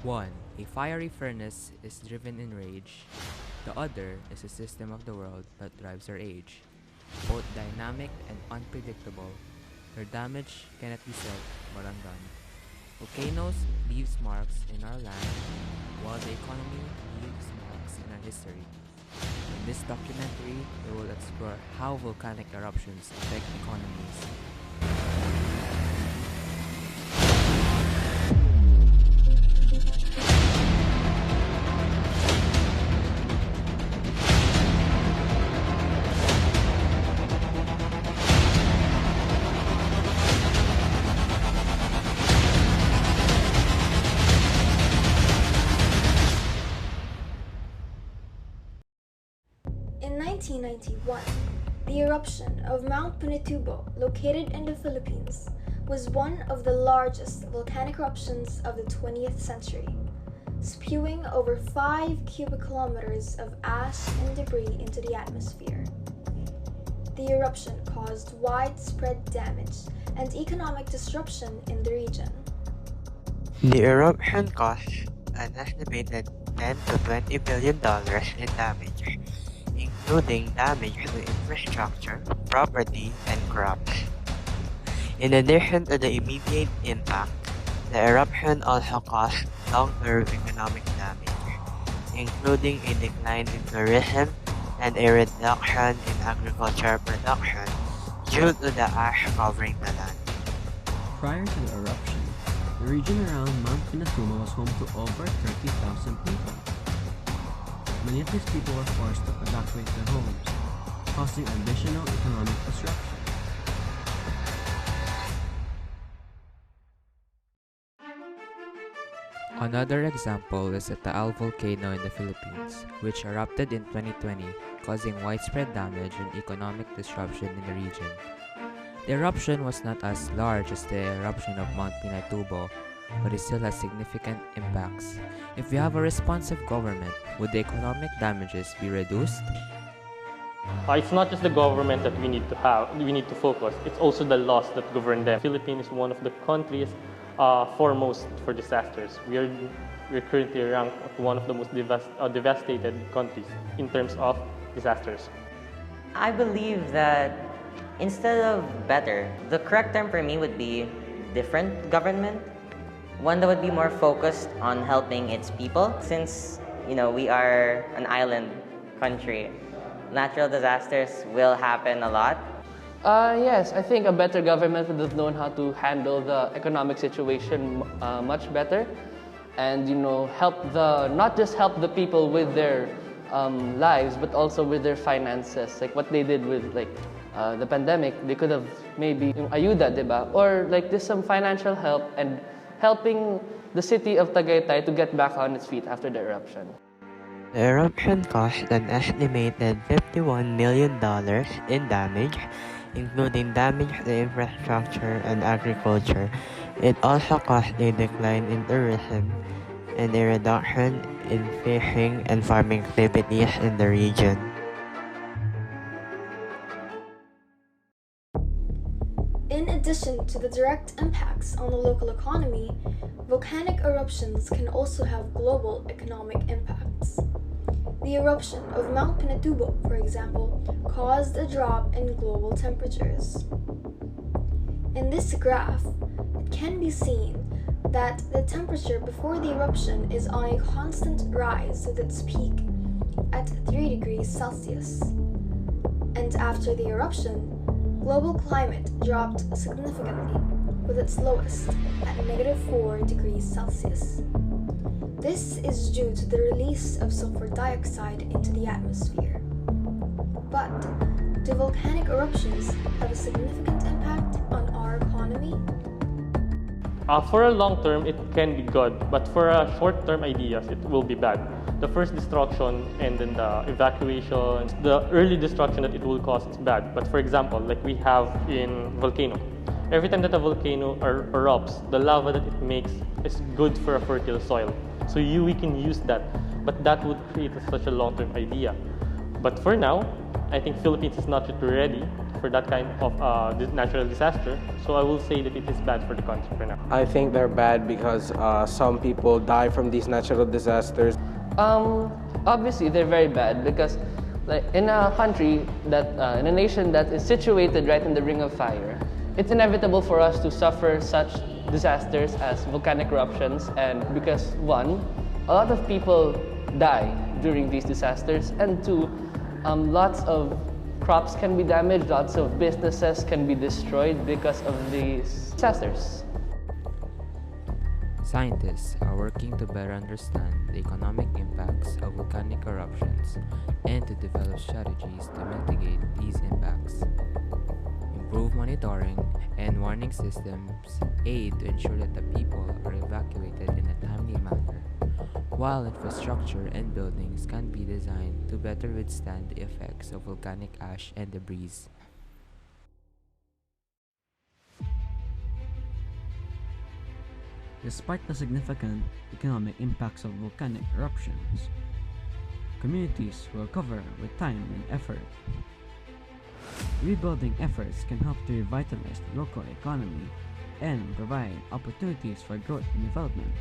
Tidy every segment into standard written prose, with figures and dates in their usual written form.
One, a fiery furnace is driven in rage. The other is a system of the world that drives our age. Both dynamic and unpredictable, their damage cannot be said but undone. Volcanoes leaves marks in our land, while the economy leaves marks in our history. In this documentary, we will explore how volcanic eruptions affect economies. In 1991, the eruption of Mount Pinatubo, located in the Philippines, was one of the largest volcanic eruptions of the 20th century, spewing over 5 cubic kilometers of ash and debris into the atmosphere. The eruption caused widespread damage and economic disruption in the region. The eruption caused an estimated $10 to $20 billion in damage, including damage to infrastructure, property, and crops. In addition to the immediate impact, the eruption also caused long-term economic damage, including a decline in tourism and a reduction in agricultural production due to the ash covering the land. Prior to the eruption, the region around Mount Pinatubo was home to over 30,000 people. Many of these people were forced to evacuate their homes, causing additional economic disruption. Another example is the Taal volcano in the Philippines, which erupted in 2020, causing widespread damage and economic disruption in the region. The eruption was not as large as the eruption of Mount Pinatubo, but it still has significant impacts. If we have a responsive government, would the economic damages be reduced? It's not just the government that we need to focus. It's also the laws that govern them. The Philippines is one of the countries foremost for disasters. We're currently ranked one of the most devastated countries in terms of disasters. I believe that instead of better, the correct term for me would be different government. One that would be more focused on helping its people. Since, we are an island country, natural disasters will happen a lot. Yes, I think a better government would have known how to handle the economic situation much better, and not just help the people with their lives, but also with their finances. Like what they did with the pandemic, they could have maybe ayuda, diba? Or just some financial help and helping the city of Tagaytay to get back on its feet after the eruption. The eruption caused an estimated $51 million in damage, including damage to infrastructure and agriculture. It also caused a decline in tourism and a reduction in fishing and farming activities in the region. In addition to the direct impacts on the local economy, volcanic eruptions can also have global economic impacts. The eruption of Mount Pinatubo, for example, caused a drop in global temperatures. In this graph, it can be seen that the temperature before the eruption is on a constant rise at its peak at 3 degrees Celsius. And after the eruption, global climate dropped significantly, with its lowest at -4 degrees Celsius. This is due to the release of sulfur dioxide into the atmosphere. But do volcanic eruptions have a significant impact on our economy? For a long term, it can be good, but for short term ideas, it will be bad. The first destruction and then the evacuation, the early destruction that it will cause is bad. But for example, like we have in volcano, every time that a volcano erupts, the lava that it makes is good for a fertile soil. So we can use that, but that would create such a long-term idea. But for now, I think Philippines is not yet ready for that kind of natural disaster. So I will say that it is bad for the country for now. I think they're bad because some people die from these natural disasters. Obviously, they're very bad because, like, in a country that, in a nation that is situated right in the ring of fire, it's inevitable for us to suffer such disasters as volcanic eruptions, and because one, a lot of people die during these disasters, and two, lots of crops can be damaged, lots of businesses can be destroyed because of these disasters. Scientists are working to better understand the economic impacts of volcanic eruptions and to develop strategies to mitigate these impacts. Improved monitoring and warning systems aid to ensure that the people are evacuated in a timely manner, while infrastructure and buildings can be designed to better withstand the effects of volcanic ash and debris. Despite the significant economic impacts of volcanic eruptions, communities will recover with time and effort. Rebuilding efforts can help to revitalize the local economy and provide opportunities for growth and development.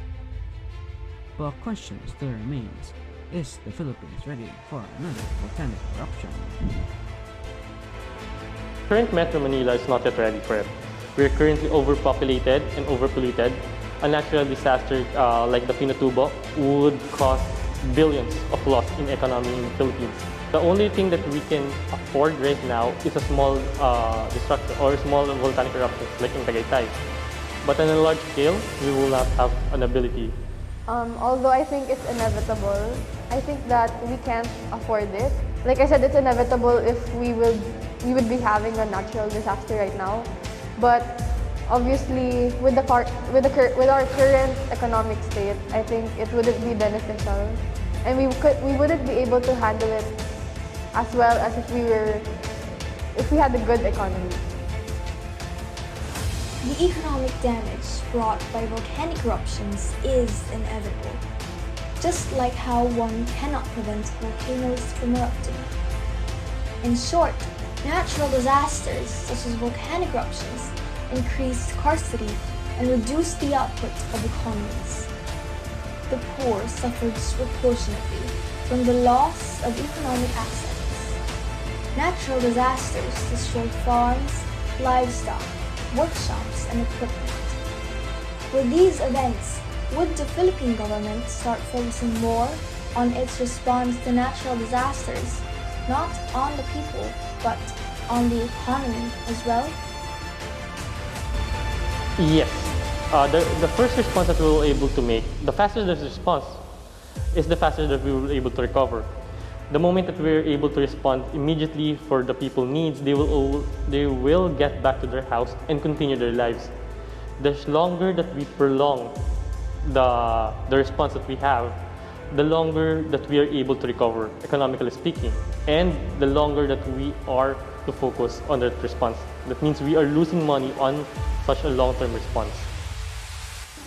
But a question still remains: is the Philippines ready for another volcanic eruption? Current Metro Manila is not yet ready for it. We are currently overpopulated and overpolluted. A natural disaster like the Pinatubo would cause billions of loss in economy in the Philippines. The only thing that we can afford right now is a small destruction or small volcanic eruptions like in Tagaytay. But on a large scale, we will not have an ability. Although I think it's inevitable, I think that we can't afford it. Like I said, it's inevitable if we would be having a natural disaster right now. But obviously, with our current economic state, I think it wouldn't be beneficial, and we wouldn't be able to handle it as well as if we had a good economy. The economic damage brought by volcanic eruptions is inevitable, just like how one cannot prevent volcanoes from erupting. In short, natural disasters such as volcanic eruptions increase scarcity and reduce the output of economies. The poor suffer disproportionately from the loss of economic assets. Natural disasters destroy farms, livestock, workshops, and equipment. With these events, would the Philippine government start focusing more on its response to natural disasters, not on the people, but on the economy as well? Yes. The first response that we were able to make, the faster the response is the faster that we will be able to recover. The moment that we're able to respond immediately for the people's needs, they will get back to their house and continue their lives. The longer that we prolong the response that we have, the longer that we are able to recover, economically speaking, and the longer that we are to focus on that response. That means we are losing money on such a long-term response.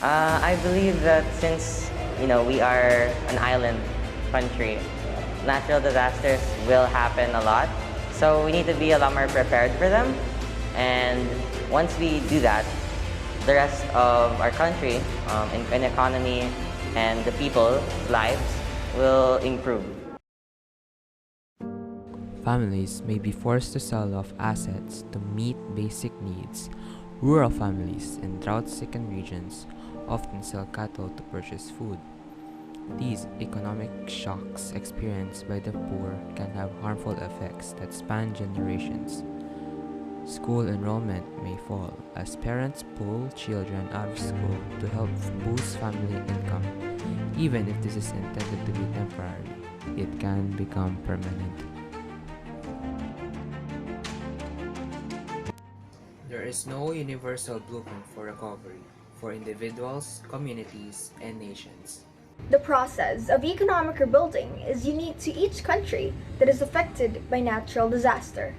I believe that since we are an island country, natural disasters will happen a lot. So we need to be a lot more prepared for them. And once we do that, the rest of our country, in economy and the people's lives will improve. Families may be forced to sell off assets to meet basic needs. Rural families in drought-stricken regions often sell cattle to purchase food. These economic shocks experienced by the poor can have harmful effects that span generations. School enrollment may fall as parents pull children out of school to help boost family income. Even if this is intended to be temporary, it can become permanent. There is no universal blueprint for recovery for individuals, communities, and nations. The process of economic rebuilding is unique to each country that is affected by natural disaster.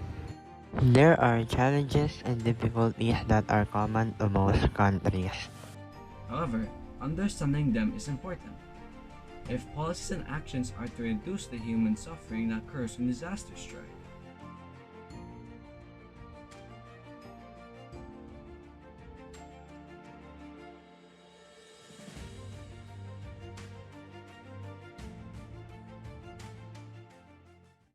There are challenges and difficulties that are common to most countries. However, understanding them is important. If policies and actions are to reduce the human suffering that occurs when disasters strike,